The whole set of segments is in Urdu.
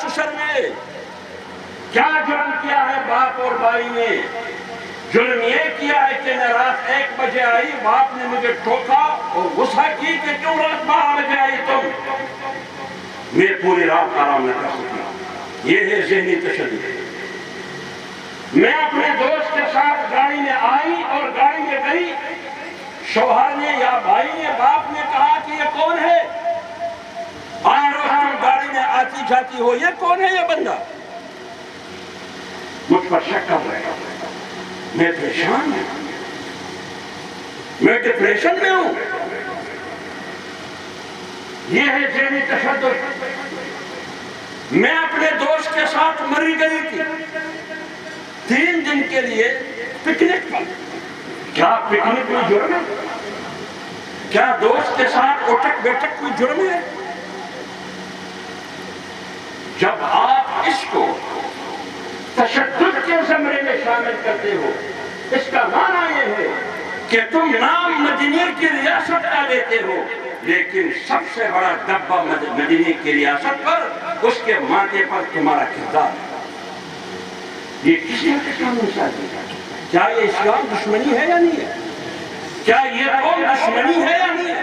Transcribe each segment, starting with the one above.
چشر میں کیا جرم کیا ہے باپ اور بھائی نے؟ جرم یہ کیا ہے کہ میں رات 1 بجے آئی، باپ نے مجھے ٹوکا اور غصہ کی کہ کیوں رات 12 بجے آئی تم؟ میں پوری رات آرام نہ کر سکا۔ یہ ہے ذہنی تشدد۔ میں اپنے دوست کے ساتھ گاڑی میں آئی اور گاڑی میں گئی، شوہر نے یا بھائی نے باپ نے کہا کہ یہ کون ہے؟ آئے روز تم گاڑی میں آتی جاتی ہو، یہ کون ہے یہ بندہ؟ مجھ پر شک کر رہے ہیں، میں پریشان ہوں، میں ڈپریشن میں ہوں۔ یہ ہے ذہنی تشدد۔ میں اپنے دوست کے ساتھ مری گئی تھی 3 دن کے لیے پکنک پر۔ کیا پکنک کوئی جرم ہے؟ کیا دوست کے ساتھ اٹھک بیٹھک کوئی جرم ہے؟ جب آپ اس کو تشدد کے زمرے میں شامل کرتے ہو، اس کا معنی یہ ہے کہ تم نام مدینہ کی ریاست کا لیتے ہو، لیکن سب سے بڑا دبا مدینہ کی ریاست پر، اس کے ماتھے پر تمہارا کردار ہے۔ یہ کس طرح کا قانون سازی ہے؟ کیا یہ اسلام دشمنی ہے یا نہیں ہے؟ کیا یہ قوم دشمنی ہے یا نہیں ہے؟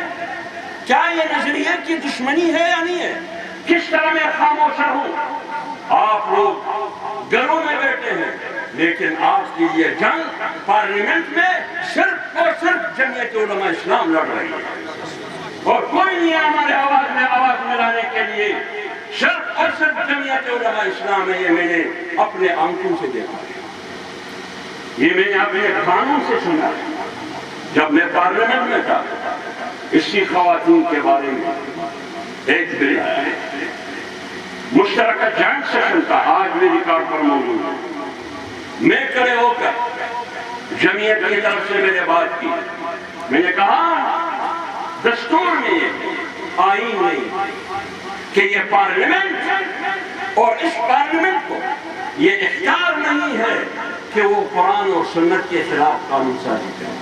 کیا یہ نظریے کی دشمنی ہے یا نہیں ہے؟ کس طرح میں خاموش رہوں؟ آپ لوگ گھروں میں بیٹھے ہیں، لیکن آج کی یہ جنگ پارلیمنٹ میں صرف اور صرف جمعیت علماء اسلام لڑ رہی ہے، اور کوئی نہیں ہے ہمارے آواز میں آواز ملانے کے لیے۔ صرف اور صرف جمعیت علماء اسلام ہے، یہ میں نے اپنے آنکھوں سے دیکھا، یہ میں نے اپنے قانون سے سنا۔ جب میں پارلیمنٹ میں تھا، اسی خواتین کے بارے میں ایک بل آیا، مشترکہ جوائنٹ سیشن تھا، آج بھی ریکارڈ پر موجود ہے۔ میں کھڑے ہو کر جمعیت کی طرف سے میں نے بات کی، میں نے کہا دستور میں یہ آئین نہیں کہ یہ پارلیمنٹ اور اس پارلیمنٹ کو یہ اختیار نہیں ہے کہ وہ قرآن اور سنت کے خلاف قانون سازی کرے۔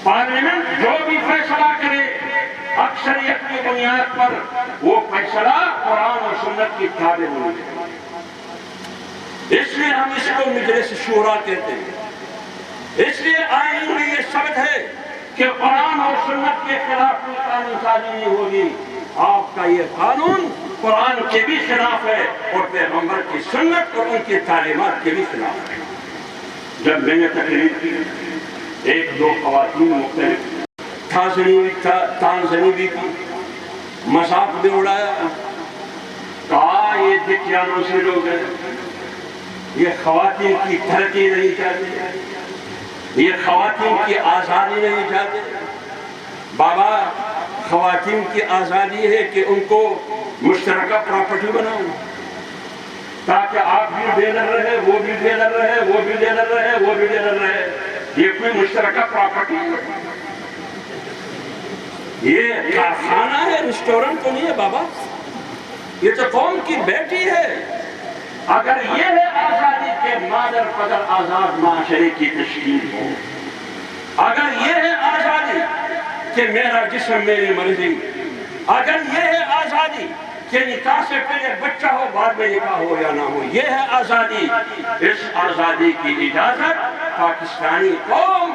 پارلیمنٹ جو بھی فیصلہ کرے اکثریت کی بنیاد پر، وہ فیصلہ قرآن اور سنت کی تابع ہونا چاہیے۔ اس لیے ہم اس کو مجلس شورا کہتے ہیں۔ اس لیے آئین میں یہ ثابت ہے کہ قرآن اور سنت کے خلاف کوئی قانون سازی نہیں ہوگی۔ آپ کا یہ قانون قرآن کے بھی خلاف ہے اور پیغمبر کی سنت اور ان کی تعلیمات کے بھی خلاف ہے۔ جب میں نے تقریر کی، 1-2 خواتین مختلف تانزنی بھی کی، مذاق بھی اڑایا، کہا یہ دکیانوں سے لوگ ہیں، یہ خواتین کی ترقی نہیں چاہتے، یہ خواتین کی آزادی نہیں چاہتے۔ بابا، خواتین کی آزادی ہے کہ ان کو مشترکہ پراپرٹی بناؤ، تاکہ آپ بھی ڈیلر رہے، وہ بھی ڈیلر رہے، وہ بھی ڈیلر رہے، وہ بھی ڈیلر رہے۔ یہ کوئی مشترکہ پراپرٹی ہے؟ یہ کارخانہ ہے، ریسٹورنٹ تو نہیں ہے بابا، یہ تو قوم کی بیٹی ہے۔ اگر یہ ہے آزادی کے مادر قدر آزاد معاشرے کی تشکیل ہو، اگر یہ ہے آزادی کہ میرا جسم میری مرضی، اگر یہ ہے آزادی کہ نکاح سے پہلے بچہ ہو بعد میں نکاح ہو یا نہ ہو، یہ ہے آزادی، اس آزادی کی اجازت پاکستانی قوم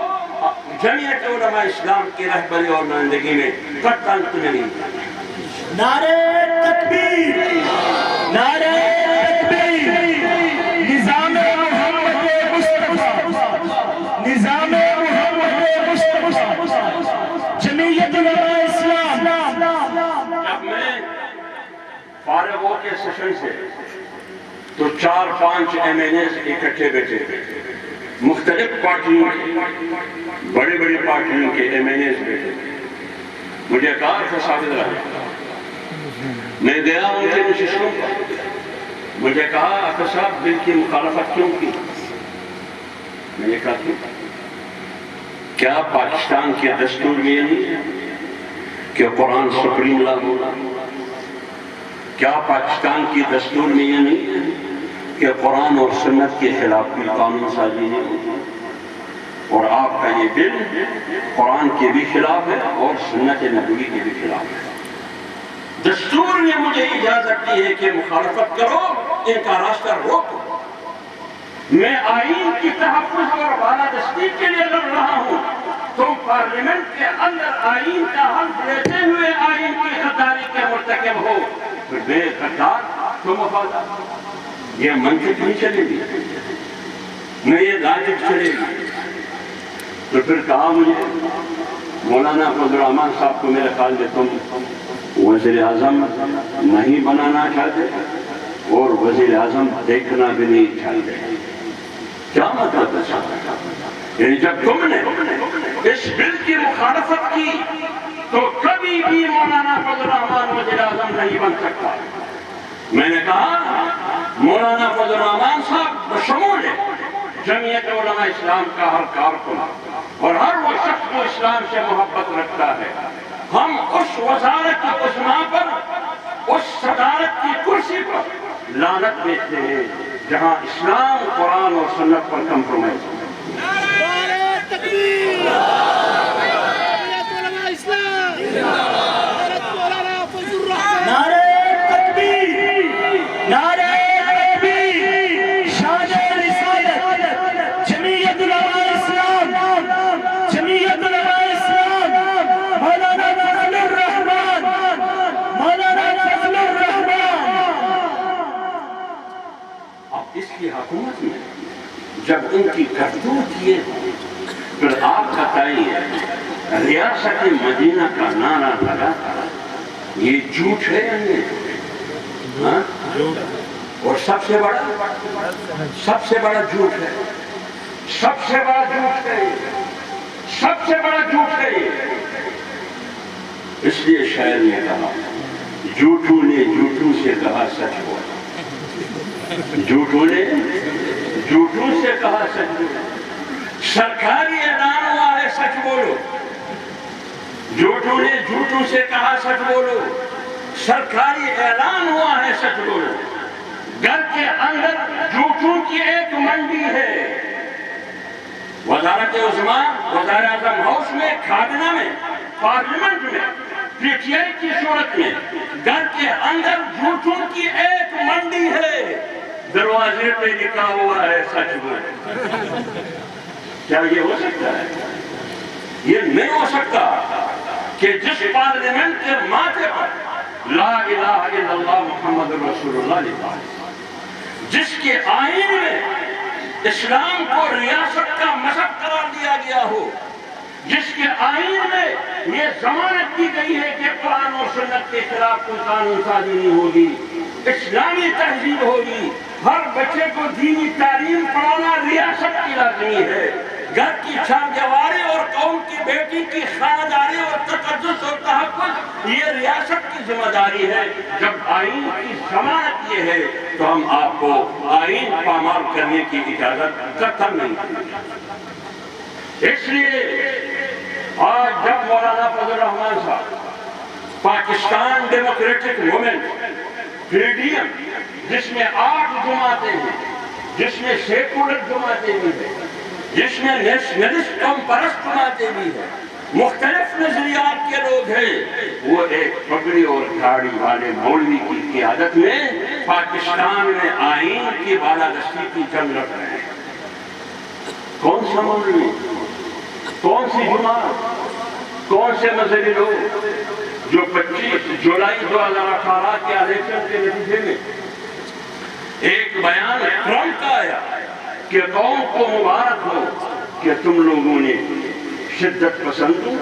جمعیت علماء اسلام کی رہبری اور نمائندگی میں قطعاً نہیں۔ نعرہ تکبیر، نعرہ تکبیر، نظام محمد مصطفیٰ، نظام محمد مصطفیٰ، جمعیت علماء اسلام۔ جب میں فارغ ہو کے سیشن سے تو 4-5 MNAs اکٹھے بیٹھے تھے، مختلف پارٹیوں کے، بڑی بڑی پارٹیوں کے MNAs بیٹھے تھے۔ مجھے کہا تھا ثابت رہا، میں گیا ان کے نشستوں پر، مجھے کہا اکھر صاحب بل کی مخالفت کیوں کی؟ میں نے کہا کیا پاکستان کے دستور میں یہ نہیں ہے کہ قرآن سپریم لا ہوگا؟ کیا پاکستان کی دستور میں یہ نہیں ہے کہ قرآن اور سنت کے خلاف کوئی قانون سازی نہیں ہوگی؟ اور آپ کا یہ بل قرآن کے بھی خلاف ہے اور سنت نبوی کے بھی خلاف ہے۔ دستور نے مجھے اجازت دی ہے کہ مخالفت کرو، ان کا راستہ روکو۔ میں آئین کی تحفظ اور بالادستی کے لیے لڑ رہا ہوں، تم پارلیمنٹ کے اندر آئین کا حلف لیتے ہوئے آئین کی غداری کے مرتکب ہو، پھر بے غدار تو وفادار۔ یہ منطق نہیں چلے گی، نہ یہ لاجک چلے گی۔ تو پھر کہا مجھے مولانا فضل الرحمان صاحب کو میرے خیال میں تم وزیر اعظم نہیں بنانا چاہتے اور وزیر اعظم دیکھنا بھی نہیں چاہتے۔ کیا مطلب ہے؟ یعنی جب تم نے اس بل کی مخالفت کی تو کبھی بھی مولانا فضل الرحمان وزیر اعظم نہیں بن سکتا۔ میں نے کہا مولانا فضل الرحمان صاحب بشمول جمعیت علماء اسلام کا ہر کارکن اور ہر وہ شخص جو اسلام سے محبت رکھتا ہے، ہم اس وزارت عظمیٰ پر، اس صدارت کی کرسی پر لعنت بیچتے ہیں جہاں اسلام، قرآن اور سنت پر کمپرومائز ہے۔ نعرہ تکبیر! جمعیت علماء اسلام! حضرت مولانا فضل الرحمان! نعرہ تکبیر! نعرہ تکبیر! شان رسالت! جمعیت علماء اسلام! جمعیت علماء اسلام! مولانا فضل الرحمان! مولانا فضل الرحمان! اب اس کی حکومت میں جب ان کی کرتوت یہ ہے، پھر آپ بتائیے ریاست مدینہ کا نعرہ لگا تھا، یہ جھوٹ ہے یا نہیں؟ ہاں؟ اور سب سے بڑا جھوٹ ہے، سب سے بڑا جھوٹ ہے، سب سے بڑا جھوٹ ہے یہ۔ اس لیے شاعر نے کہا جھوٹوں نے جھوٹوں سے کہا سچ بولا، جھوٹوں نے جھوٹوں سے کہا سچ بولو، سرکاری اعلان ہوا ہے سچ بولو۔ جھوٹوں نے جھوٹوں سے کہا سچ بولو، سرکاری اعلان ہوا ہے سچ بولو۔ گھر کے اندر جھوٹوں کی ایک منڈی ہے، وزارت عظمیٰ، وزیر اعظم ہاؤس میں، کابینہ میں، پارلیمنٹ میں، پی ٹی آئی کی صورت میں گھر کے اندر جھوٹوں کی ایک منڈی ہے، دروازے پہ لکھا ہوا ہے سچ بولو۔ کیا یہ ہو سکتا ہے؟ یہ نہیں ہو سکتا کہ جس پارلیمنٹ کے ماتھے پر لا الہ الا اللہ محمد رسول اللہ لکھا ہے، جس کے آئین میں اسلام کو ریاست کا مذہب قرار دیا گیا ہو، جس کے آئین میں یہ ضمانت دی گئی ہے کہ قرآن اور سنت کے خلاف کوئی قانون سازی نہیں ہوگی، اسلامی تہذیب ہوگی، ہر بچے کو دینی تعلیم پڑھانا ریاست کی لازمی ہے، گھر کی چاردیواری اور قوم کی بیٹی کی خانداری اور تقدس اور تحفظ یہ ریاست کی ذمہ داری ہے۔ جب آئین کی ضمانت یہ ہے تو ہم آپ کو آئین پامال کرنے کی اجازت قطعاً نہیں دیں۔ اس لیے آج جب مولانا فضل الرحمان صاحب Pakistan Democratic Movement P D M, جس میں 8 جماعتیں ہیں، جس میں سیکولر جماعتیں بھی ہیں، جس میں نیشنلسٹ قوم پرست جماعتیں بھی ہیں، مختلف نظریات کے لوگ ہیں، وہ ایک پگڑی اور داڑھی والے مولوی کی قیادت میں پاکستان میں آئین کی بالادستی کی جنگ لڑ رہے ہیں۔ کون سا مولوی، کون سی جماعت، کون سے مذہبی لوگ جو 25 جولائی 2018 کے الیکشن کے نتیجے میں ایک بیان ٹرمپ کا آیا کہ قوم کو مبارک ہو کہ تم لوگوں نے شدت پسندوں،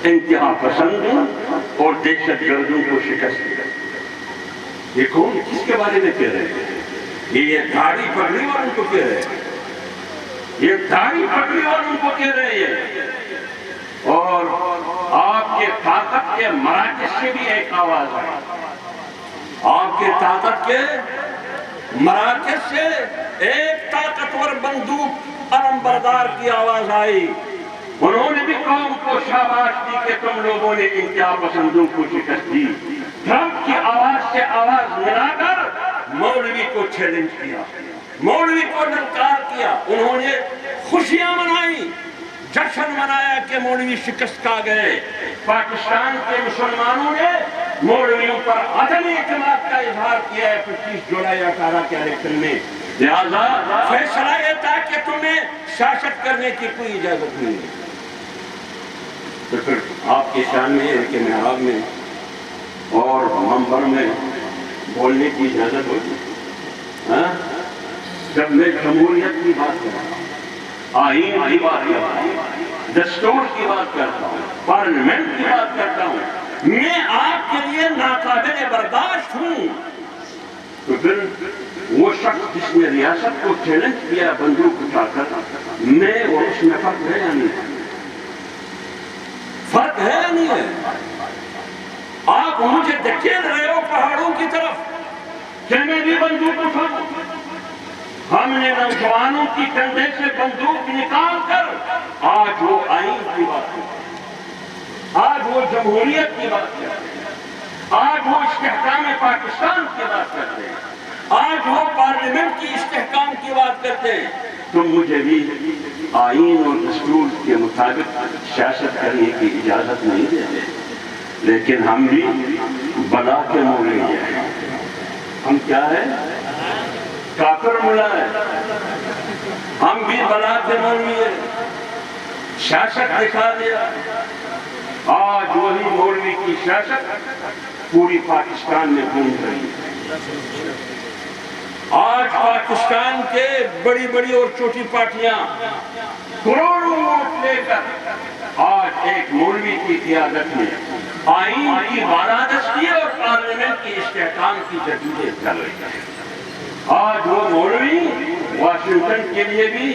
انتہا پسندوں اور دہشت گردوں کو شکست دیا۔ یہ کون کس کے بارے میں کہہ رہے ہیں؟ یہ داڑھی پگڑی والوں کو کہہ رہے ہیں، یہ داڑھی پگڑی والوں کو کہہ رہے ہیں۔ اور آپ کے طاقت کے مراکز سے بھی ایک آواز ہے، آپ کے طاقت کے مراکز سے ایک طاقتور بندوق علم بردار کی آواز آئی، انہوں نے بھی قوم کو شاباش دی کہ تم لوگوں نے انتہا پسندوں کو شکست دی۔ ٹرمپ کی آواز سے آواز ملا کر مولوی کو چیلنج کیا، مولوی کو نلکار کیا، انہوں نے خوشیاں منائی، جشن منایا کہ مولوی شکست کھا گئے۔ پاکستان کے مسلمانوں نے مولویوں پر عدم اعتماد کا اظہار کیا ہے 25 جولائی 18 کے الیکشن میں، لہذا فیصلہ یہ تھا کہ تمہیں سیاست کرنے کی کوئی اجازت نہیں ہے۔ تو پھر آپ کی شان میں ہے کہ محراب میں اور منبر میں بولنے کی اجازت ہوتی ہے؟ جب میں جمہوریت کی بات کرتا ہوں، آئین کی بات کرتا ہوں، دستور کی بات کرتا ہوں، پارلیمنٹ کی بات کرتا ہوں، میں آپ کے لیے ناقابل برداشت ہوں، تو پھر وہ شخص جس نے ریاست کو چیلنج کیا بندوق اٹھا کر، میں اور اس میں فرق ہے یا نہیں ہے؟ فرق ہے یا نہیں ہے؟ آپ مجھے دھکیل رہے ہو پہاڑوں کی طرف کہ میں بھی بندوق اٹھاؤں۔ ہم نے نوجوانوں کی کندھے سے بندوق نکال کر آج وہ آئین کی بات کرتے ہیں، آج وہ جمہوریت کی بات کرتے ہیں، آج وہ استحکام پاکستان کی بات کرتے ہیں، آج وہ پارلیمنٹ کی استحکام کی بات کرتے ہیں۔ تم مجھے بھی آئین اور دستور کے مطابق سیاست کرنے کی اجازت نہیں دیتے، لیکن ہم بھی بلا کے مولوی ہیں۔ ہم کیا ہے؟ کافر ملا ہے۔ ہم بھی بلا کے مولوی ہیں، سیاست دکھا دیا۔ آج وہی مولوی کی سیاست پوری پاکستان میں گونج رہی ہے۔ آج پاکستان کے بڑی بڑی اور چھوٹی پارٹیاں کروڑوں ووٹ لے کر آج ایک مولوی کی قیادت میں آئین کی بالادستی اور پارلیمنٹ کی استحکام کی جدوجہد کر رہی ہے۔ آج وہ مولوی واشنگٹن کے لیے بھی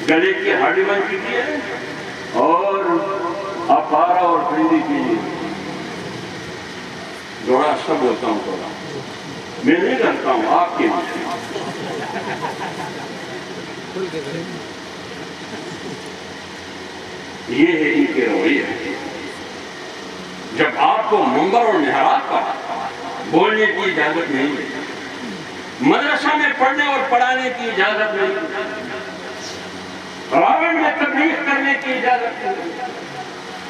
گلے کی ہڈی بن چکی ہے اور اپارا اور پنڈی کے لیے جوڑا سب بولتا ہوں تھوڑا میں نہیں کرتا ہوں آپ کے لیے۔ یہ ہے ان کے رویے۔ جب آپ کو منبر اور محراب پر بولنے کی اجازت نہیں ہے، مدرسہ میں پڑھنے اور پڑھانے کی اجازت نہیں، راوڑ میں تبلیغ کرنے کی اجازت نہیں،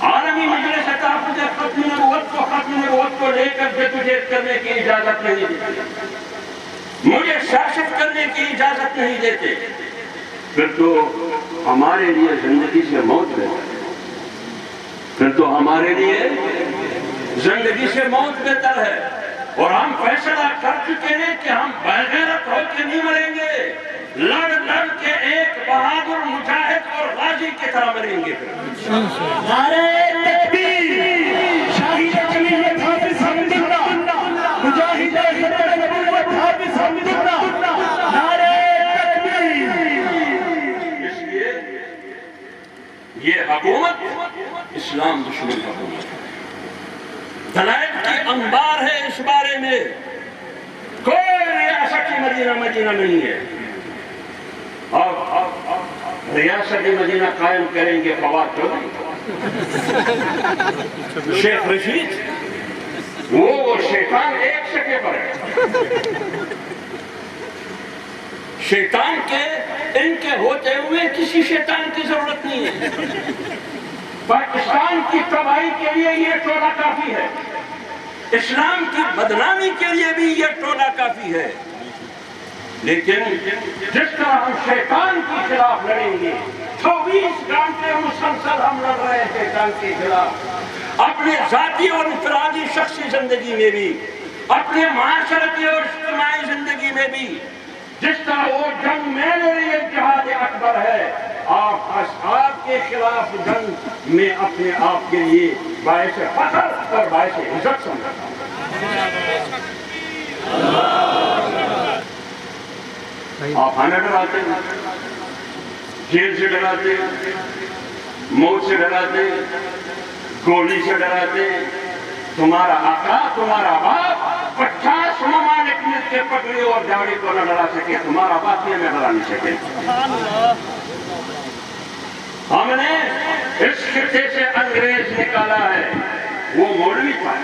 عالمی مجلس تحفظ ختم نبوت کو لے کر جدوجہد کرنے کی اجازت نہیں دیتے، مجھے سیاست کرنے کی اجازت نہیں دیتے، پھر تو ہمارے لیے زندگی سے موت بہتر ہے، پھر تو ہمارے لیے زندگی سے موت بہتر ہے۔ اور ہم فیصلہ کر چکے ہیں کہ ہم بغیرت ہو کے نہیں مریں گے، لڑ لڑ کے ایک بہادر مجاہد اور غازی کی طرح مریں گے۔ نعرہ تکبیر، شاہد جمہوریت حافظ حمد اللہ، مجاہد خطر نبوت حافظ حمد اللہ، نعرہ تکبیر۔ اس لیے یہ حکومت اسلام دشمن حکومت ہے، دلائل کی انبار ہے اس بارے میں، کوئی ریاست مدینہ نہیں ہے۔ اب ریاست مدینہ قائم کریں گے فواد چودھری، شیخ رشید، وہ شیطان ایک شکے پر ہے، شیطان کے ان کے ہوتے ہوئے کسی شیطان کی ضرورت نہیں ہے۔ پاکستان کی تباہی کے لیے یہ ٹولہ کافی ہے، اسلام کی بدنامی کے لیے بھی یہ ٹولہ کافی ہے، لیکن جس طرح ہم شیطان کے خلاف لڑیں گے، 24 گھنٹے مسلسل ہم لڑ رہے ہیں شیطان کے خلاف، اپنے ذاتی اور انفرادی شخصی زندگی میں بھی، اپنے معاشرتی اور اجتماعی زندگی میں بھی، جس طرح وہ جنگ میرے لیے جہاد اکبر ہے، آپ کے خلاف جنگ میں اپنے آپ کے لیے باعث فخر اور باعث عزت سمجھتا ہوں۔ آپ ہمیں ڈراتے ہیں، جیل سے ڈراتے ہیں، موت سے ڈراتے ہیں، گولی سے ڈراتے ہیں۔ تمہارا آقا، تمہارا باپ 50 ممالک مل کے پگڑی اور داڑھی کو نہ ڈرا سکے، تمہارا باپ یہ نہ ڈرا نہیں سکے۔ ہم نے اس خطے سے انگریز نکالا ہے، وہ مولوی تھا،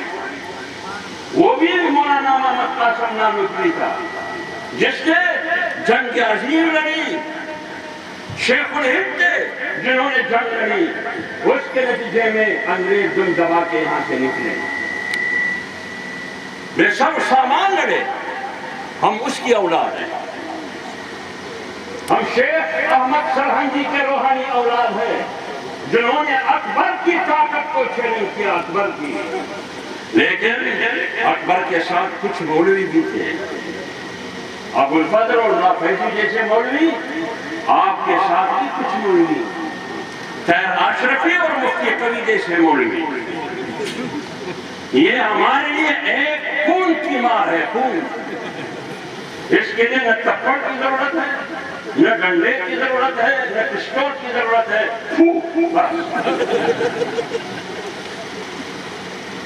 وہ بھی مولانا محمد قاسم نانوتوی تھا، جس نے جنگ عظیم لڑی، شیخ الہند تھے جنہوں نے جنگ لڑی، اس کے نتیجے میں انگریز دم دبا کے یہاں سے نکلے۔ بے سب سامان لڑے، ہم اس کی اولاد ہیں۔ ہم شیخ احمد سرہنگی کے روحانی اولاد ہیں، جنہوں نے اکبر کی طاقت کو چیلنج کیا، اکبر کی۔ لیکن اکبر کے ساتھ کچھ مولوی بھی تھے، ابو الفضل اور نافیسی جیسے مولوی، آپ کے ساتھ بھی کچھ مولوی، خیر اشرفی اور مفتی قوی جیسے مولوی۔ یہ ہمارے لیے ایک خون کی مار ہے، خون۔ اس کے لیے نہ تھپڑ کی ضرورت ہے، نہ ڈنڈے کی ضرورت ہے، نہ پسٹول کی ضرورت ہے، بس۔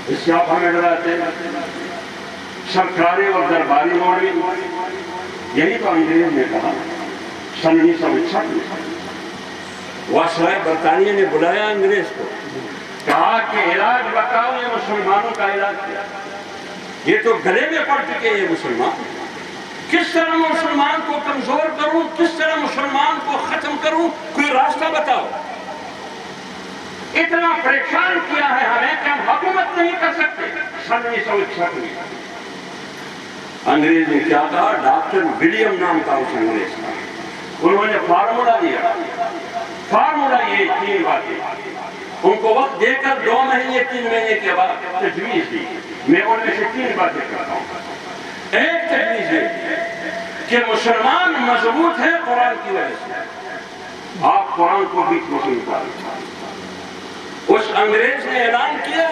اس سے آپ ہمیں ڈراتے ہیں سرکاری اور درباری مولوی۔ یہی تو انگریز نے کہا سن 1966 میں، وائسرائے برطانیہ نے بلایا انگریز کو، کہا کہ علاج بتاؤ، یہ مسلمانوں کا علاج کیا؟ یہ تو گلے میں پڑ چکے ہیں مسلمان، کس طرح مسلمان کو کمزور کروں، کس طرح مسلمان کو ختم کروں، کوئی راستہ بتاؤ۔ اتنا پریشان کیا ہے ہمیں کہ ہم حکومت نہیں کر سکتے۔ سن 1961 میں انگریز نے کیا کہا، ڈاکٹر ولیم نام تھا اس انگریز کا، انہوں نے فارمولا دیا، فارمولا یہ 3 باتیں، ان کو وقت دے کر 2 مہینے 3 مہینے کے بعد تجویز دی۔ میں ان میں سے 3 باتیں کرتا ہوں۔ ایک تجویز ہے کہ مسلمان مضبوط ہے قرآن کی وجہ سے، آپ قرآن کو بیچ میں سے نکالیں۔ اس انگریز نے اعلان کیا،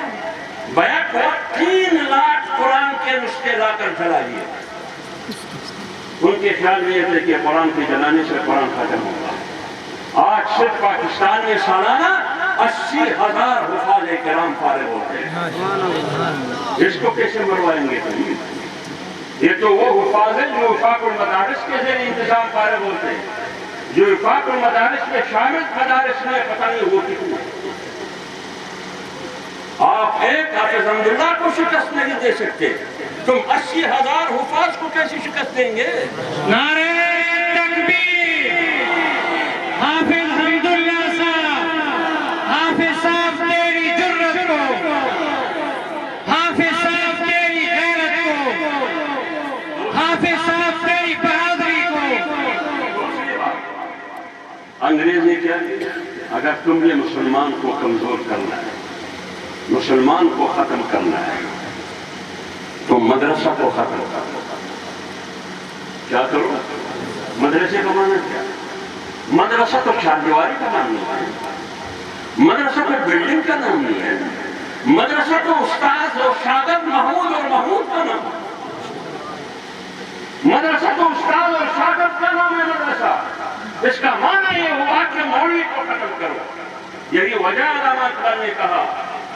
بیک وقت 3 لاکھ قرآن کے نسخے لا کر جلا دیے۔ ان کے خیال میں یہ تھے کہ قرآن کے جلانے سے قرآن ختم ہوگا۔ آج صرف پاکستان میں سالانہ 80,000 حفاظ کرام فارغ ہوتے ہیں۔ اس کو کیسے مروائیں گے؟ یہ تو وہ حفاظ ہیں جو وفاق المدارس کے زیر انتظام فارغ ہوتے ہیں، جو وفاق المدارس میں شامل مدارس میں پتہ نہیں وہ کتنے۔ آپ ایک حافظ حمداللہ کو شکست نہیں دے سکتے، تم 80,000 حفاظ کو کیسے شکست دیں گے؟ نعرہ تکبیر! حافظ حمداللہ صاحب، حافظ صاحب تیری جرت کو، حافظ صاحب تیری غیرت کو، حافظ صاحب تیری بہادری کو۔ انگریز نے کیا کیا؟ اگر تم نے مسلمان کو کمزور کرنا ہے، مسلمان کو ختم کرنا ہے، تو مدرسہ کو ختم کرو۔ کیا کرو؟ مدرسے کا معنی کیا؟ مدرسہ تو چاردیواری کا نام نہیں ہے، مدرسہ تو بلڈنگ کا نام نہیں ہے، مدرسہ تو استاد اور شاگرد محمود اور محمود کا نام ہے۔ مدرسہ تو استاد اور شاگرد کا نام ہے مدرسہ۔ اس کا معنی یہ ہوا کہ مولوی کو ختم کرو۔ یہی وجہ علامہ اقبال نے کہا،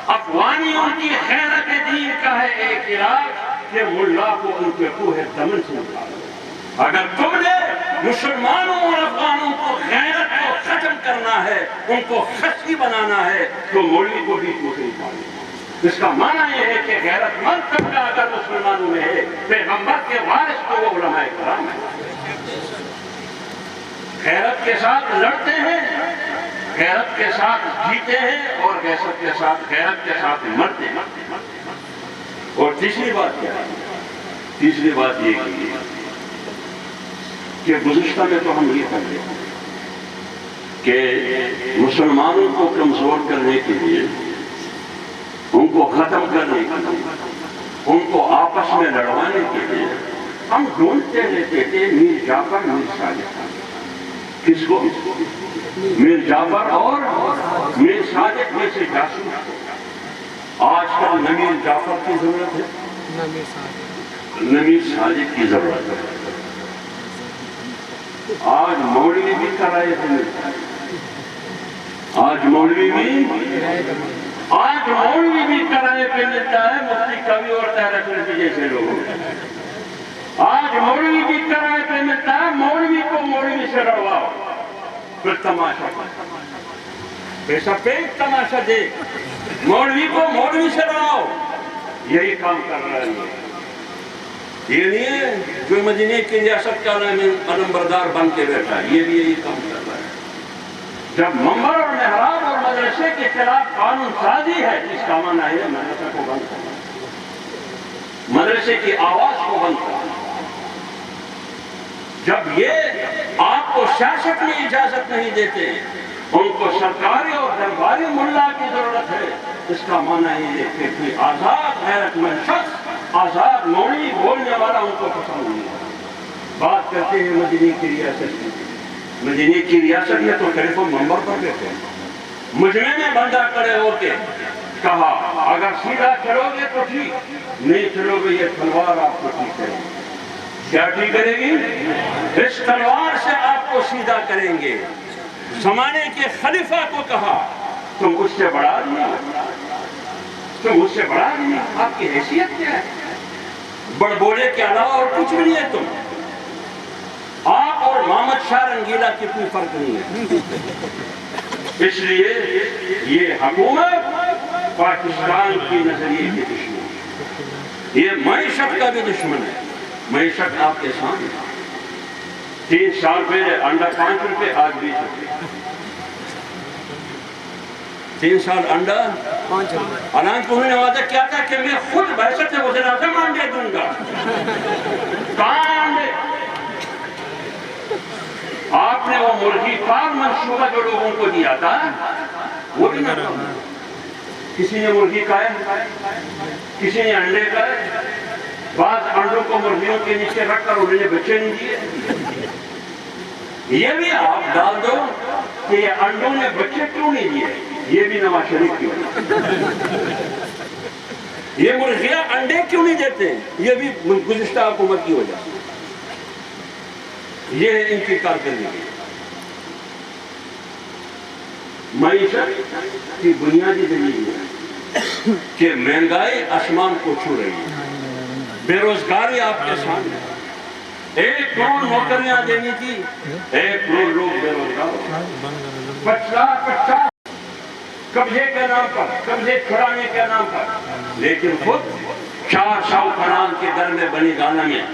افغانیوں کی خیرت دین کا ہے ایک علاج کہ ملا کو ان کے کوہ دمن سے نکالو۔ اگر تم نے مسلمانوں اور افغانوں کو غیرت کو ختم کرنا ہے، ان کو خصی بنانا ہے، تو مولوی کو بھی کوہ سے نکالو۔ اس کا معنی یہ ہے کہ غیرت مند طبقہ اگر مسلمانوں میں ہے، پیغمبر کے وارث تو وہ علماء کرام ہیں، غیرت کے ساتھ لڑتے ہیں، غیرت کے ساتھ جیتے ہیں، اور غیرت کے ساتھ مرتے ہیں۔ اور تیسری بات کیا ہے؟ تیسری بات یہ کہ گزشتہ میں تو ہم یہ کر ہیں کہ مسلمانوں کو کمزور کرنے کے لیے، ان کو ختم کرنے کے لیے، ان کو آپس میں لڑوانے کے لیے ہم ڈھونڈتے رہتے تھے میر جعفر میر صادق۔ کس کو؟ میر جعفر اور میر صادق میں سے جاسوس۔ آج کل نہ میر جعفر کی ضرورت ہے نہ میر صادق کی ضرورت ہے۔ آج مولوی بھی کرائے پہ ملتا ہے، آج مولوی بھی کرائے پہ ملتا ہے، مفتی قوی اور طاہر افریدی جیسے لوگ۔ آج مولوی بھی کرائے پہ ملتا ہے، مولوی کو مولوی سے لڑواؤ، پھر تماشا پیسہ پیک تماشا دے، مولوی کو مولوی سے لڑاؤ۔ یہی کام کر رہا ہے یہ نہیں ہے جو مدینے کی ریاست کا علم بردار بن کے بیٹھا، یہ بھی یہی کام کر رہا ہے۔ جب منبر اور محراب اور مدرسے کے خلاف قانون سازی ہے، جس کا معنی ہے مدرسہ کو بند کرنا، مدرسے کی آواز کو بند کرنا۔ جب یہ آپ کو سیاست میں اجازت نہیں دیتے، ان کو سرکاری اور درباری ملا کی ضرورت ہے، اس کا معنی یہ ہے کہ کوئی آزاد غیرت مند شخص، آزاد مولوی بولنے والا ان کو پسند نہیں ہے۔ بات کرتے ہیں مدینہ کی ریاست کی، مدینہ کی ریاست میں تو خلیفہ منبر پر بیٹھے ہیں، مجمع میں بندہ کھڑے ہو کے کہا اگر سیدھا چلو گے تو ٹھیک، نہیں چلو گے یہ تلوار آپ کو ٹھیک کرے گی۔ کیا ٹھیک کرے گی؟ اس تلوار سے آپ کو سیدھا کریں گے۔ زمانے کے خلیفہ کو کہا تم اس سے بڑا نہیں، تم اس سے بڑا نہیں، آپ کی حیثیت کیا ہے؟ بڑ بولے کے علاوہ اور کچھ بھی نہیں ہے تم، آپ اور محمد شاہ رنگیلا کی کوئی فرق نہیں ہے۔ اس لیے یہ حکومت پاکستان کی نظریے کی دشمن ہے، یہ معیشت کا بھی دشمن ہے۔ معیشت آپ کے سامنے، 3 سال پہلے انڈا 5 روپے، آج 20 روپے، 3 سال انڈا 5 روپے۔ حالانکہ انہوں نے وعدہ کیا تھا کہ میں خود بحثت وزیر اعظم انڈے دوں گا، کان آپ نے وہ مرغی فارم منصوبہ جو لوگوں کو دیا تھا وہ بھی نہ کرنا۔ کسی نے مرغی کھائے، کسی نے انڈے کھائے، بعض انڈوں کو مرغیوں کے نیچے رکھ کر انہوں نے بچے نہیں دیے۔ یہ بھی آپ ڈال دو کہ یہ انڈوں نے بچے کیوں نہیں دیے، یہ بھی نواز شریف کی وجہ۔ یہ مرغیاں انڈے کیوں نہیں دیتے، یہ بھی گزشتہ حکومت کی وجہ۔ یہ ان کی کارکردگی۔ معیشت کی بنیادی دلیل ہے کہ مہنگائی آسمان کو چھو رہی ہے، بے روزگاری آپ کے سامنے، 1 کروڑ نوکریاں دینی تھی، 1 کروڑ لوگ بے روزگار، 50 قبضے کے نام پر، قبضے چھڑانے کے نام پر، لیکن خود 400 کنال کے در میں بنی گانا میں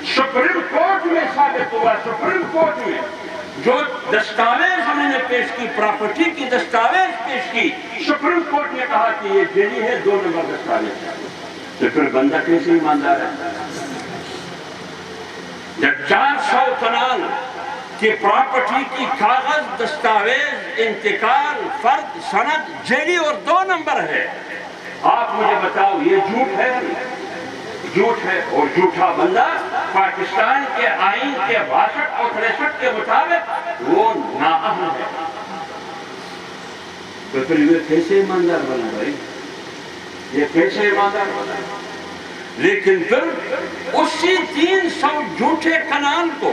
سپریم کورٹ میں ثابت ہوا، سپریم کورٹ میں جو دستاویز انہوں نے پیش کی، پراپرٹی کی دستاویز پیش کی، سپریم کورٹ نے کہا کہ یہ جعلی ہے، 2 نمبر دستاویز ہے۔ تو پھر بندہ کیسے ایماندار ہے؟ جب 400 کنال کی پراپرٹی کی کاغذ، دستاویز، انتقال، فرد، سند جعلی اور 2 نمبر ہے، آپ مجھے بتاؤ یہ جھوٹ ہے؟ جھوٹ ہے، اور جھوٹا بندہ پاکستان کے آئین کے 62 اور 63 کے مطابق وہ نااہل ہے۔ تو پھر یہ کیسے ایماندار بنا بھائی؟ یہ کیسے ایماندار بنا؟ لیکن پھر اسی 300 جھوٹے کنال کو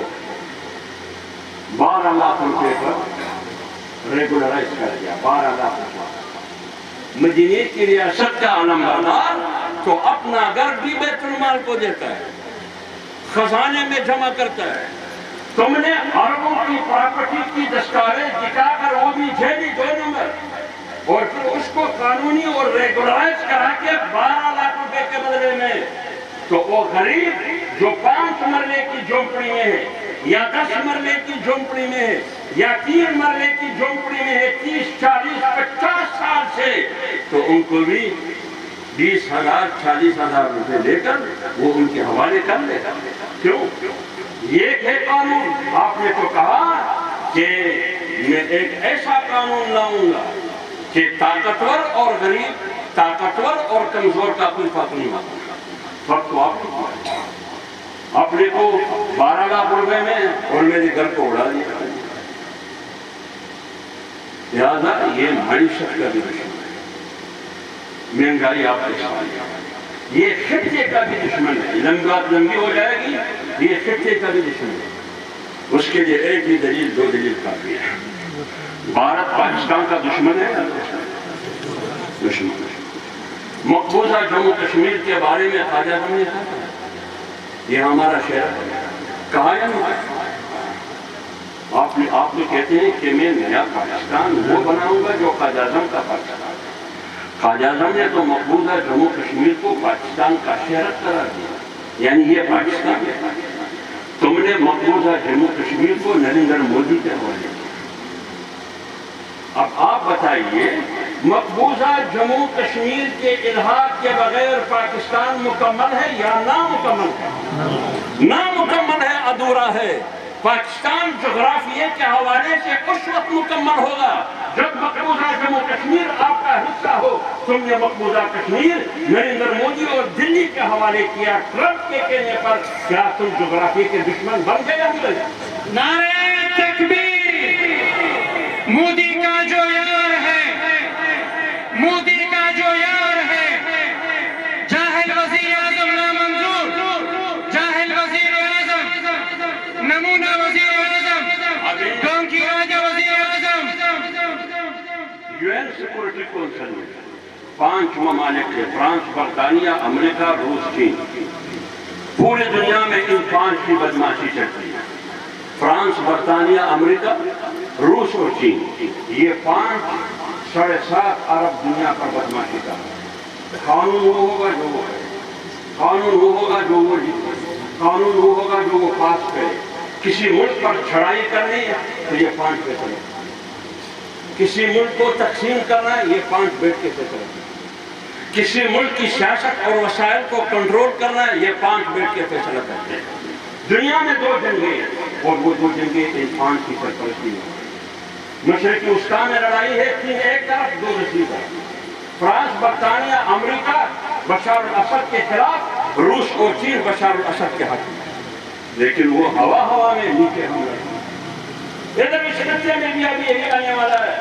12 لاکھ روپے پر ریگولرائز کر دیا، 12 لاکھ روپے۔ مدینہ کی ریاست کا علمبردار تو اپنا گھر بھی بیت المال کو دیتا ہے، خزانے میں جمع کرتا ہے۔ تم نے اربوں کی پراپرٹی کی دستاویز دکھا کر وہ بھی جعلی 2 نمبر، اور پھر اس کو قانونی اور ریگولرائز کرا کے 12 لاکھ روپے کے بدلے میں، تو وہ غریب جو 5 مرلے کی جھونپڑی میں ہے، یا 10 مرلے کی جھونپڑی میں ہے، یا 3 مرلے کی جھونپڑی میں ہے 30 40 50 سال سے، تو ان کو بھی 20,000 40,000 روپے لے کر وہ ان کے حوالے کر لے۔ کیوں؟ یہ ہے قانون۔ آپ نے تو کہا کہ میں ایک ایسا قانون لاؤں گا کہ طاقتور اور غریب، طاقتور اور کمزور کا کوئی فرق نہیں ہوگا۔ فرق تو آپ کو اپنے کو 12 لاکھ روپے میں اور میرے گھر کو اڑا دیا۔ لہذا یہ معیشت کا بھی دشمن ہے، مہنگائی آپ کے سامنے، یہ خطے کا بھی دشمن ہے۔ لمبی ہو جائے گی، یہ خطے کا بھی دشمن ہے۔ اس کے لیے ایک ہی دلیل، 2 دلیل کافی ہے۔ بھارت پاکستان کا دشمن ہے، دشمن ہے۔ مقبوضہ جموں کشمیر کے بارے میں خواجہ اعظم نے کہا یہ ہمارا شہر ہے، کہا یا نہیں؟ آپ نے کہتے ہیں کہ میں نیا پاکستان وہ بناؤں گا جو خواجہ اعظم کا پاکستان۔ خواجہ اعظم نے تو مقبوضہ جموں کشمیر کو پاکستان کا شہر قرار دیا، یعنی یہ پاکستان ہے۔ تم نے مقبوضہ جموں کشمیر کو نریندر مودی کے حوالے کیا۔ اب آپ بتائیے مقبوضہ جموں کشمیر کے الحاق کے بغیر پاکستان مکمل ہے یا نامکمل ہے؟ نامکمل ہے، ادھورا ہے۔ پاکستان جغرافیے کے حوالے سے اس وقت مکمل ہوگا جب مقبوضہ جموں کشمیر آپ کا حصہ ہو۔ تم نے مقبوضہ کشمیر نریندر مودی اور دلی کے حوالے کیا ٹرمپ کے کہنے پر، کیا تم جغرافیے کے دشمن بن گئے ہم لوگ؟ نعرہ تکبیر! مودی کا جو یار ہے، مودی کا جو یار ہے، جاہل وزیر اعظم نامنظور، جاہل وزیر اعظم، نمونہ وزیر اعظم، ڈونکی راجہ وزیر اعظم۔ UN سیکورٹی کونسل میں 5 ممالک ہیں، فرانس، برطانیہ، امریکہ، روس، چین۔ پوری دنیا میں ان 5 کی بدماشی چلتی ہے، فرانس، برطانیہ، امریکہ، روس اور چین۔ یہ 5 7.5 ارب دنیا پر بدماشی کا ہے۔ قانون وہ ہوگا جو وہ ہے، قانون وہ ہوگا جو وہ جیتے، قانون وہ ہوگا جو وہ پاس کرے۔ کسی ملک پر چھڑائی کرنی ہے تو یہ 5 فیصلے، کسی ملک کو تقسیم کرنا ہے یہ 5 بیٹھ کے فیصلے، کسی ملک کی سیاست اور وسائل کو کنٹرول کرنا ہے یہ 5 بیٹھ کے فیصلہ کرتے ہیں۔ دنیا میں 2 جنگیں اور وہ 2 جنگیں ان 5 کی سرپرستی میں۔ مشرقی وسطیٰ میں لڑائی ہے، 3 ایک طرف 2 دوسری طرف، فرانس، برطانیہ، امریکہ بشار الاسد کے خلاف، روس اور چین بشار الاسد کے حق میں۔ لیکن وہ ہوا میں نیچے ہم لڑیں۔ ادھر اس خطے میں بھی ابھی یہی آنے والا ہے۔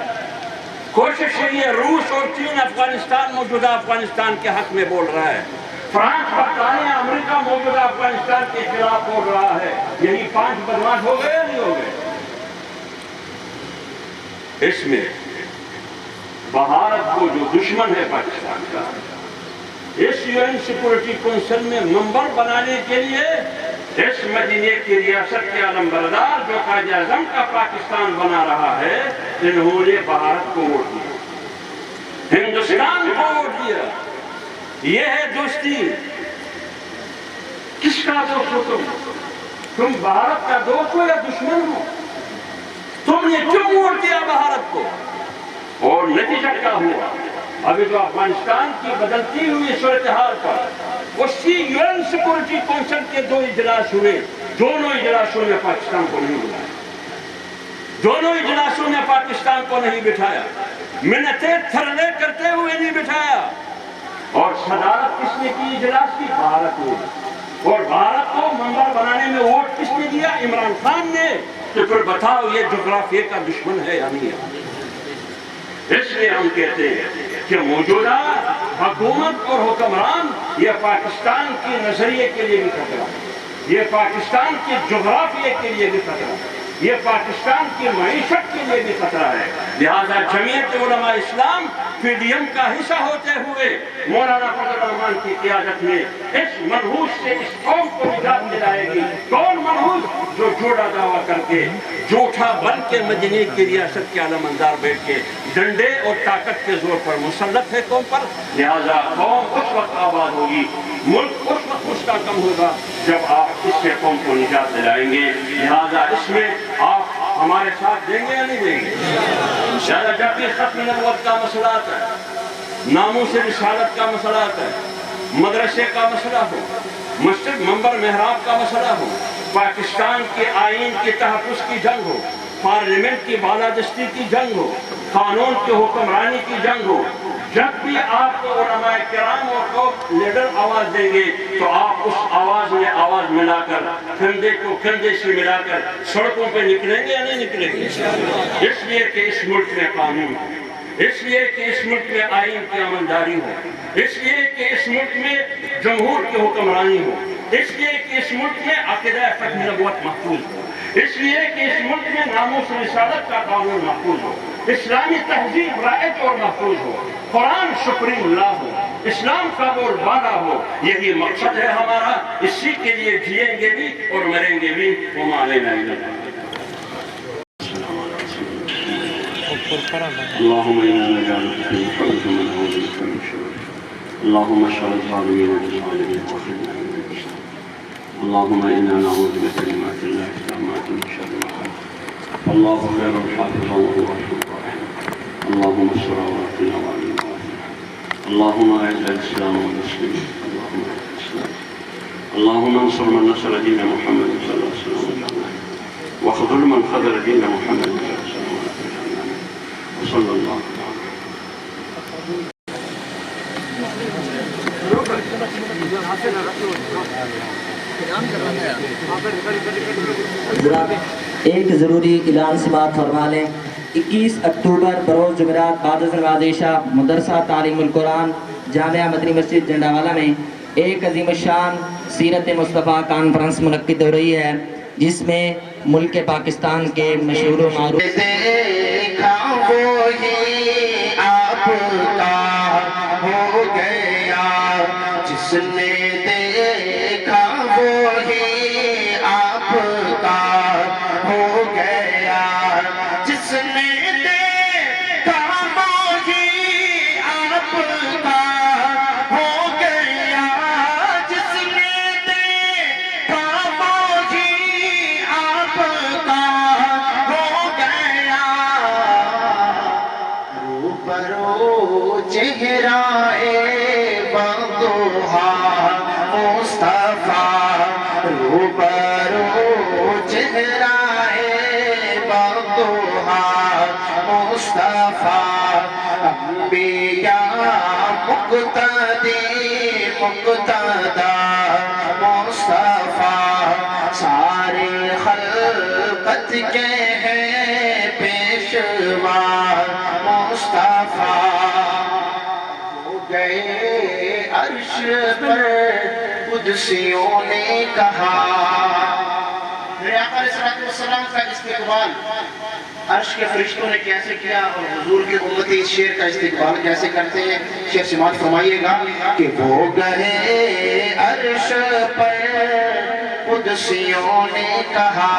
کوشش ہے یہ روس اور چین افغانستان، موجودہ افغانستان کے حق میں بول رہا ہے، فرانس، برطانیہ، امریکہ موجودہ افغانستان کے خلاف بول رہا ہے۔ یہی 5 بدماش ہو گئے یا نہیں ہو گئے؟ اس میں بھارت کو جو دشمن ہے پاکستان کا، اس UN سیکورٹی کونسل میں ممبر بنانے کے لیے اس مدینے کی ریاست کے علمبردار جو قائد اعظم کا پاکستان بنا رہا ہے، انہوں نے بھارت کو ووٹ دیا، ہندوستان کو ووٹ دیا۔ یہ ہے دوستی۔ کس کا دوست ہو تم بھارت کا دوست ہو یا دشمن ہو؟ تم نے کیوں ووٹ دیا بھارت کو؟ اور نتیجہ کیا ہوا؟ ابھی جو افغانستان کی بدلتی ہوئی صورتحال پر اسی UN سیکورٹی کونسل کے 2 اجلاس ہوئے، دونوں اجلاسوں میں پاکستان کو نہیں بلایا، دونوں اجلاسوں میں پاکستان کو نہیں بٹھایا، منتیں تھرلے کرتے ہوئے نہیں بٹھایا۔ اور صدارت کس نے کی اجلاس کی؟ بھارت نے۔ اور بھارت کو ممبر بنانے میں ووٹ کس نے دیا؟ عمران خان نے۔ تو پھر بتاؤ یہ جغرافیے کا دشمن ہے یا نہیں ہے؟ اس لیے ہم کہتے ہیں کہ موجودہ حکومت اور حکمران یہ پاکستان کی نظریے کے لیے بھی خطرہ ہے، یہ پاکستان کے جغرافیے کے لیے بھی خطرہ ہے، یہ پاکستان کی معیشت کے لیے بھی خطرہ ہے۔ لہذا جمعیت علماء اسلام PDM کا حصہ ہوتے ہوئے مولانا فضل الرحمان کی قیادت میں اس منحوس سے اس قوم کو نجات دلائے گی۔ کون منحوس؟ جو جھوٹا دعویٰ کر کے، جھوٹا بن کے مدینے کی ریاست کے علمبردار بیٹھ کے ڈنڈے اور طاقت کے زور پر مسلط ہے قوم پر۔ لہذا قوم اس وقت آباد ہوگی، ملک اس وقت مستحکم ہوگا جب آپ اس سے قوم کو نجات دلائیں گے۔ لہذا اس میں آپ ہمارے ساتھ دیں گے یا نہیں دیں گے؟ شاید جب بھی ختم نبوت کا مسئلہ آتا ہے، ناموس رسالت کا مسئلہ آتا ہے، مدرسے کا مسئلہ ہو، مسجد منبر محراب کا مسئلہ ہو، پاکستان کے آئین کے تحفظ کی جنگ ہو، پارلیمنٹ کی بالادستی کی جنگ ہو، قانون کی حکمرانی کی جنگ ہو، جب بھی آپ کو علماء کرام اور قوم لیڈر آواز دیں گے تو آپ اس آواز میں آواز ملا کر، کندھے کو کندھے سے ملا کر سڑکوں پہ نکلیں گے یا نہیں نکلیں گے؟ اس لیے کہ اس ملک میں قانون ہو، اس لیے کہ اس ملک میں آئین کی عملداری ہو، اس لیے کہ اس ملک میں جمہور کی حکمرانی ہو، اس لیے کہ اس ملک میں عقیدہ ختم نبوت محفوظ ہو، اس لیے کہ اس ملک میں ناموس رسالت کا قانون محفوظ ہو، اسلامی تہذیب رائج اور محفوظ ہو، قرآن سپریم لا ہو، اسلام کا بول بالا ہو۔ یہی مقصد ہے ہمارا، اسی کے لیے جیئیں گے بھی اور مریں گے بھی۔ وما علینا الا البلاغ۔ اللهم إنا نجعلك في نحورك من نعوذ بك من شرور اللهم اشف الظالمين بالظالمين واخرجنا من المسلمين اللهم إنا نعوذ بكلمات الله التامات من شر ما خلق الله خير الحافظ وهو أرحم الراحمين اللهم استر عوراتنا وآمن رواتنا اللهم أعز الإسلام والمسلمين اللهم انصر من نصر دين محمد صلى الله عليه وسلم واخذل من خذل دين محمد صلى الله عليه وسلم وصلى الله ایک ضروری اعلان سماعت فرما لیں 21 اکتوبر بروز جمعرات بعد از نماز عشاء مدرسہ تعلیم القرآن جامعہ مدنی مسجد جنڈاوالا میں ایک عظیم الشان سیرت مصطفیٰ کانفرنس منعقد ہو رہی ہے جس میں ملک پاکستان کے مشہور و معروف دیکھا وہی آپ کا ہو گیا جس نے دیکھا وہی آپ کا ہو گیا جس نے دیکھا وہی آپ کا ہو گیا جس نے دیکھا وہی آپ کا ہو گیا روبرو چہرہ بندوہا مصطفیٰ روبرو چہرہ بندوہا مصطفیٰ انبیاء مقتدی مقتدی مصطفیٰ سارے خلقت کے ہیں پیشوا مصطفیٰ ہو گئے عرش پر قدسیوں نے کہا میرے آقا علیہ السلام کا استقبال عرش کے فرشتوں نے کیسے کیا اور حضور کے امتی اس شعر کا استقبال کیسے کرتے ہیں شعر سماعت فرمائیے گا کہ وہ گئے عرش پر قدسیوں نے کہا